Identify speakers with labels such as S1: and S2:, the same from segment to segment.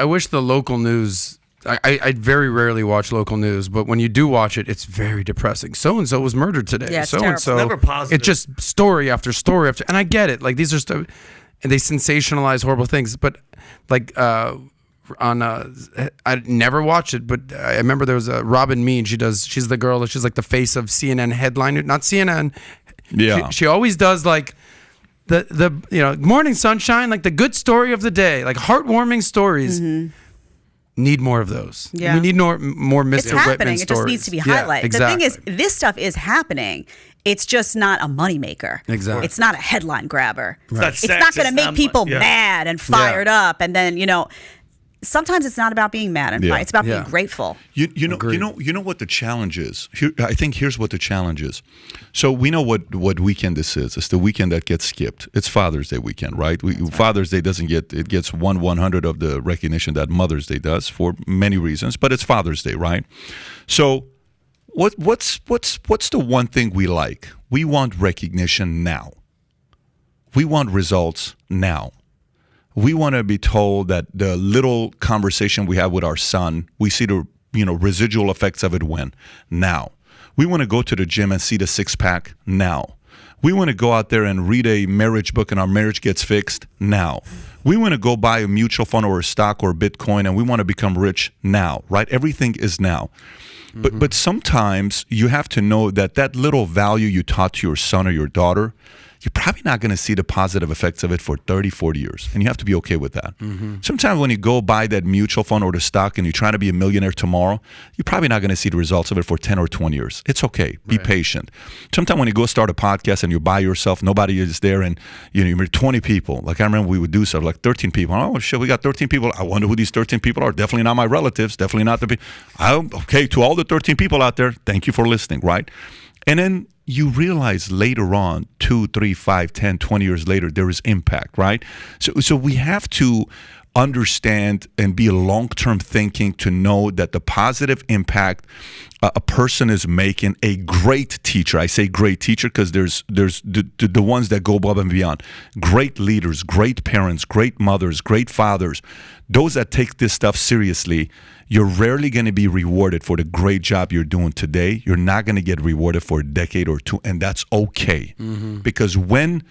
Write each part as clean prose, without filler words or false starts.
S1: wish the local news. I very rarely watch local news, but when you do watch it, it's very depressing. So and so was murdered today.
S2: Yeah, it's
S1: so and so.
S3: Never positive.
S1: It's just story after story after, and I get it. Like these are and they sensationalize horrible things. But like I never watched it, but I remember there was a Robin Mead. She's the girl. She's like the face of CNN headline, not CNN.
S4: Yeah.
S1: She always does like. The morning sunshine, like the good story of the day, like heartwarming stories. Mm-hmm. Need more of those. Yeah. We need more Mr.
S2: It's happening.
S1: Whitman stories.
S2: It just needs to be highlighted.
S1: Exactly.
S2: The thing is, this stuff is happening. It's just not a moneymaker.
S1: Exactly.
S2: It's not a headline grabber.
S1: Right.
S2: It's not going to make people mad and fired up. And then, sometimes it's not about being mad and fight. It's about being grateful.
S4: You know what the challenge is? I think here's what the challenge is. So we know what weekend this is. It's the weekend that gets skipped. It's Father's Day weekend, right? Father's Day gets 1/100 of the recognition that Mother's Day does for many reasons, but it's Father's Day, right? So what's the one thing we like? We want recognition now. We want results now. We want to be told that the little conversation we have with our son, we see the residual effects of it when? Now. We want to go to the gym and see the six-pack now. We want to go out there and read a marriage book and our marriage gets fixed now. We want to go buy a mutual fund or a stock or Bitcoin and we want to become rich now, right? Everything is now. Mm-hmm. But sometimes you have to know that little value you taught to your son or your daughter, you're probably not going to see the positive effects of it for 30, 40 years. And you have to be okay with that. Mm-hmm. Sometimes when you go buy that mutual fund or the stock and you try to be a millionaire tomorrow, you're probably not going to see the results of it for 10 or 20 years. It's okay. Be patient. Sometimes when you go start a podcast and you're by yourself, nobody is there, and you're 20 people. Like I remember we would do stuff like 13 people. Oh, shit, we got 13 people. I wonder who these 13 people are. Definitely not my relatives. Definitely not the people. Okay, to all the 13 people out there, thank you for listening, right? And then you realize later on, 2, 3, 5, 10, 20 years later, there is impact, right? So we have to understand and be long-term thinking to know that the positive impact a person is making. A great teacher, I say great teacher because there's the ones that go above and beyond. Great leaders, great parents, great mothers, great fathers, those that take this stuff seriously. You're rarely going to be rewarded for the great job you're doing today. You're not going to get rewarded for a decade or two, and that's okay. Mm-hmm. Because when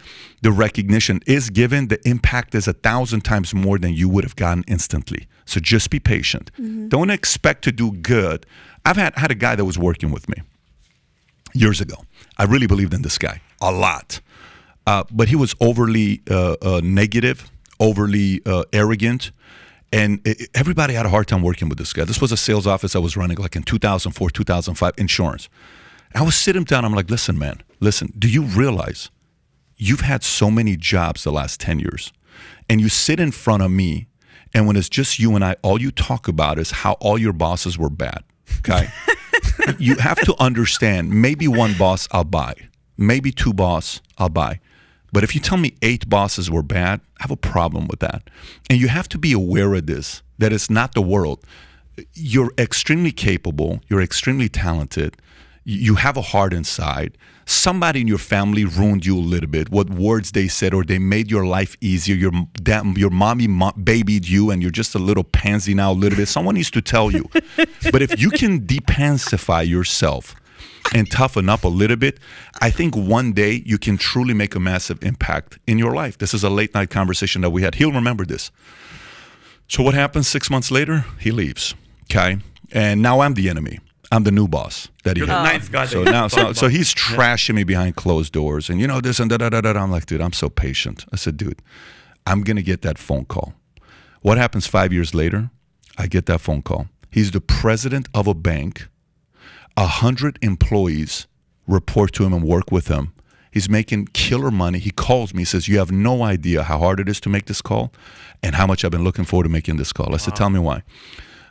S4: the recognition is given, the impact is 1,000 times more than you would have gotten instantly. So just be patient. Mm-hmm. Don't expect to do good. I've had a guy that was working with me years ago. I really believed in this guy a lot. But he was overly negative, overly arrogant. And everybody had a hard time working with this guy. This was a sales office I was running like in 2004, 2005, insurance. I was sitting down. I'm like, listen, man, do you realize you've had so many jobs the last 10 years? And you sit in front of me, and when it's just you and I, all you talk about is how all your bosses were bad, okay? You have to understand, maybe one boss I'll buy. Maybe two boss I'll buy. But if you tell me 8 bosses were bad, I have a problem with that. And you have to be aware of this, that it's not the world. You're extremely capable. You're extremely talented. You have a heart inside. Somebody in your family ruined you a little bit, what words they said, or they made your life easier. Your mommy babied you, and you're just a little pansy now a little bit. Someone needs to tell you. But if you can depansify yourself and toughen up a little bit, I think one day you can truly make a massive impact in your life. This is a late night conversation that we had. He'll remember this. So what happens 6 months later? He leaves, okay? And now I'm the enemy. I'm the new boss that he had.
S3: Ninth guy.
S4: So he's trashing me behind closed doors and this and da-da-da-da. I'm like, dude, I'm so patient. I said, dude, I'm going to get that phone call. What happens 5 years later? I get that phone call. He's the president of a bank. 100 employees report to him and work with him. He's making killer money. He calls me. He says, you have no idea how hard it is to make this call and how much I've been looking forward to making this call. I said, tell me why.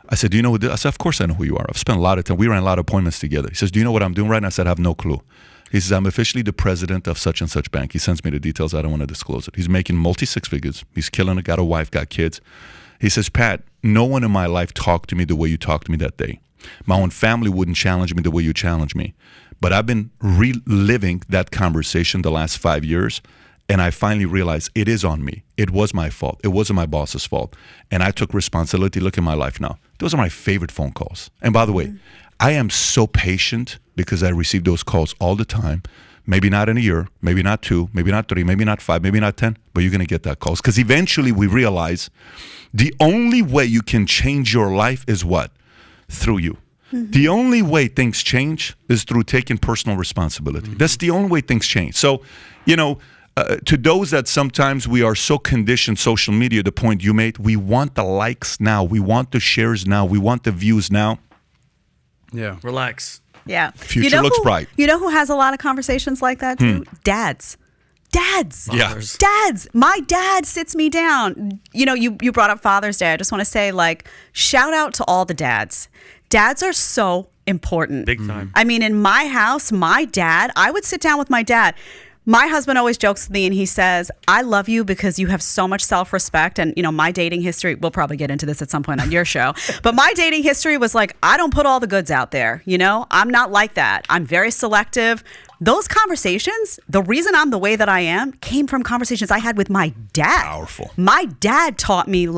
S4: I said, do you know what? I said, of course I know who you are. I've spent a lot of time. We ran a lot of appointments together. He says, do you know what I'm doing right now? I said, I have no clue. He says, I'm officially the president of such and such bank. He sends me the details. I don't want to disclose it. He's making multi-six figures. He's killing it. Got a wife, got kids. He says, Pat, no one in my life talked to me the way you talked to me that day. My own family wouldn't challenge me the way you challenged me. But I've been reliving that conversation the last 5 years, And I finally realized it is on me. It was my fault. It wasn't my boss's fault. And I took responsibility. Look at my life now. Those are my favorite phone calls. And by the way, I am so patient because I receive those calls all the time. Maybe not in a year, maybe not 2, maybe not 3, maybe not 5, maybe not 10, but you're going to get that calls. Because eventually we realize the only way you can change your life is what? Through you. The only way things change is through taking personal responsibility. That's the only way things change. So, to those that sometimes we are so conditioned, social media, the point you made, we want the likes now. We want the shares now. We want the views now.
S1: Yeah.
S3: Relax.
S2: Yeah.
S4: Future looks bright.
S2: You know who has a lot of conversations like that too? Dads.
S4: Yeah.
S2: Dads. My dad sits me down. You brought up Father's Day. I just want to say, shout out to all the dads. Dads are so important.
S3: Big time.
S2: I mean, in my house, I would sit down with my dad. My husband always jokes with me and he says, I love you because you have so much self-respect. And, my dating history, we'll probably get into this at some point on your show, but my dating history was I don't put all the goods out there. I'm not like that. I'm very selective. Those conversations, the reason I'm the way that I am, came from conversations I had with my dad.
S4: Powerful.
S2: My dad taught me,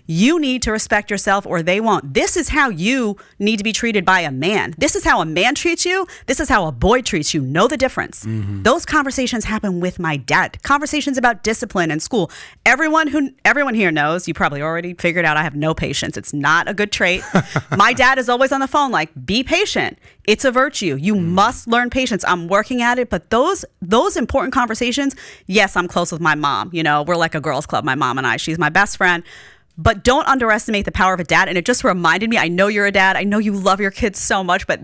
S2: you need to respect yourself or they won't. This is how you need to be treated by a man. This is how a man treats you. This is how a boy treats you. Know the difference. Those conversations happen with my dad. Conversations about discipline in school. Everyone here knows, you probably already figured out I have no patience. It's not a good trait. My dad is always on the phone be patient. It's a virtue. You must learn patience. I'm working at it. But those important conversations, yes, I'm close with my mom. We're like a girls club, my mom and I. She's my best friend. But don't underestimate the power of a dad. And it just reminded me, I know you're a dad. I know you love your kids so much. But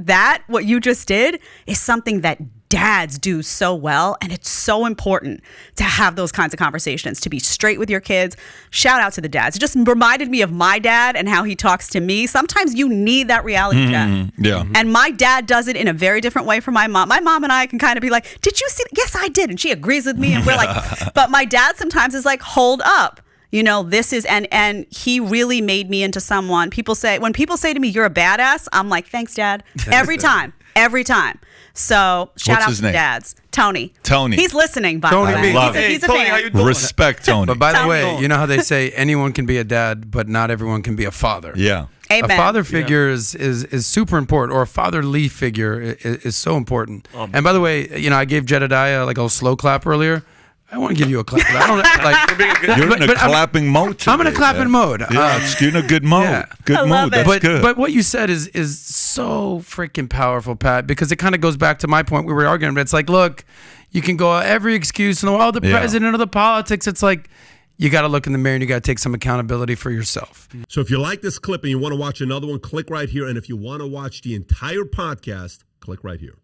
S2: what you just did is something that dads do so well. And it's so important to have those kinds of conversations, to be straight with your kids. Shout out to the dads. It just reminded me of my dad and how he talks to me. Sometimes you need that reality check.
S4: Yeah.
S2: And my dad does it in a very different way from my mom. My mom and I can kind of be like, did you see? Yes, I did. And she agrees with me. And we're but my dad sometimes is hold up. This is, and he really made me into someone. When people say to me, you're a badass, I'm like, thanks, Dad. Every time. So shout out to the dads. Tony. He's listening, by the way. He's a
S3: Tony,
S2: fan.
S3: how you doing?
S4: Respect, Tony.
S1: But by the way, you know how they say anyone can be a dad, but not everyone can be a father.
S4: Yeah.
S2: Amen.
S1: A father figure is super important, or a fatherly figure is so important. And by the way, I gave Jedediah a slow clap earlier. I want to give you a clap. I don't
S4: You're in a clapping mode today.
S1: I'm in a clapping mode.
S4: You're in a good mode.
S1: Yeah.
S4: Good mode. That's good.
S1: But what you said is so freaking powerful, Pat, because it kind of goes back to my point. We were arguing, but it's look, you can go every excuse in the world, the president of the politics. It's you got to look in the mirror and you got to take some accountability for yourself.
S5: So if you like this clip and you want to watch another one, click right here. And if you want to watch the entire podcast, click right here.